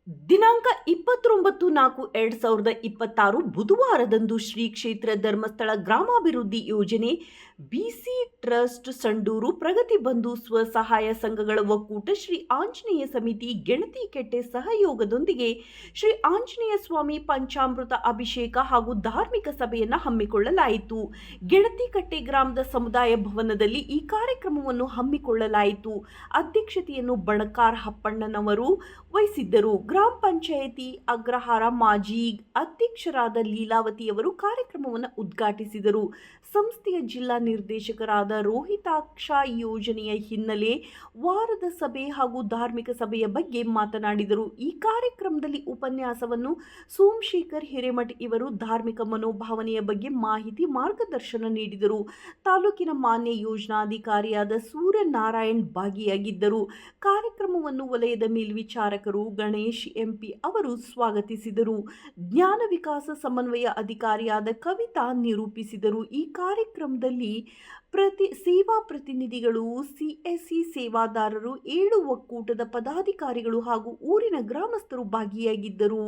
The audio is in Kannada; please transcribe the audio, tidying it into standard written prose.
ದಿನಾಂಕ 29/4/2026 ಬುಧವಾರದಂದು ಶ್ರೀ ಕ್ಷೇತ್ರ ಧರ್ಮಸ್ಥಳ ಗ್ರಾಮಾಭಿವೃದ್ಧಿ ಯೋಜನೆ ಬಿಸಿ ಟ್ರಸ್ಟ್ ಸಂಡೂರು ಪ್ರಗತಿ ಬಂಧು ಸ್ವಸಹಾಯ ಸಂಘಗಳ ಒಕ್ಕೂಟ ಶ್ರೀ ಆಂಜನೇಯ ಸಮಿತಿ ಗೆಣತಿಕೆಟ್ಟೆ ಸಹಯೋಗದೊಂದಿಗೆ ಶ್ರೀ ಆಂಜನೇಯ ಸ್ವಾಮಿ ಪಂಚಾಮೃತ ಅಭಿಷೇಕ ಹಾಗೂ ಧಾರ್ಮಿಕ ಸಭೆಯನ್ನು ಹಮ್ಮಿಕೊಳ್ಳಲಾಯಿತು. ಗೆಣತಿಕಟ್ಟೆ ಗ್ರಾಮದ ಸಮುದಾಯ ಭವನದಲ್ಲಿ ಈ ಕಾರ್ಯಕ್ರಮವನ್ನು ಹಮ್ಮಿಕೊಳ್ಳಲಾಯಿತು. ಅಧ್ಯಕ್ಷತೆಯನ್ನು ಬಣಕಾರ್ ಹಪ್ಪಣ್ಣನವರು ವಹಿಸಿದ್ದರು. ಗ್ರಾಮ ಪಂಚಾಯಿತಿ ಅಗ್ರಹಾರ ಮಾಜಿ ಅಧ್ಯಕ್ಷರಾದ ಲೀಲಾವತಿಯವರು ಕಾರ್ಯಕ್ರಮವನ್ನು ಉದ್ಘಾಟಿಸಿದರು. ಸಂಸ್ಥೆಯ ಜಿಲ್ಲಾ ನಿರ್ದೇಶಕರಾದ ರೋಹಿತಾಕ್ಷ ಯೋಜನೆಯ ಹಿನ್ನೆಲೆ ವಾರದ ಸಭೆ ಹಾಗೂ ಧಾರ್ಮಿಕ ಸಭೆಯ ಬಗ್ಗೆ ಮಾತನಾಡಿದರು. ಈ ಕಾರ್ಯಕ್ರಮದಲ್ಲಿ ಉಪನ್ಯಾಸವನ್ನು ಸೋಮಶೇಖರ್ ಹಿರೇಮಠ್ ಇವರು ಧಾರ್ಮಿಕ ಮನೋಭಾವನೆಯ ಬಗ್ಗೆ ಮಾಹಿತಿ ಮಾರ್ಗದರ್ಶನ ನೀಡಿದರು. ತಾಲೂಕಿನ ಮಾನ್ಯ ಯೋಜನಾಧಿಕಾರಿಯಾದ ಸೂರ್ಯನಾರಾಯಣ್ ಭಾಗಿಯಾಗಿದ್ದರು. ಕಾರ್ಯಕ್ರಮವನ್ನು ವಲಯದ ಮೇಲ್ವಿಚಾರಕರು ಗಣೇಶ್ ಎಂಪಿ ಅವರು ಸ್ವಾಗತಿಸಿದರು. ಜ್ಞಾನ ವಿಕಾಸ ಸಮನ್ವಯ ಅಧಿಕಾರಿಯಾದ ಕವಿತಾ ನಿರೂಪಿಸಿದರು. ಈ ಕಾರ್ಯಕ್ರಮದಲ್ಲಿ ಸೇವಾ ಪ್ರತಿನಿಧಿಗಳು, ಸಿಎಸ್ಸಿ ಸೇವಾದಾರರು, 7 ಒಕ್ಕೂಟದ ಪದಾಧಿಕಾರಿಗಳು ಹಾಗೂ ಊರಿನ ಗ್ರಾಮಸ್ಥರು ಭಾಗಿಯಾಗಿದ್ದರು.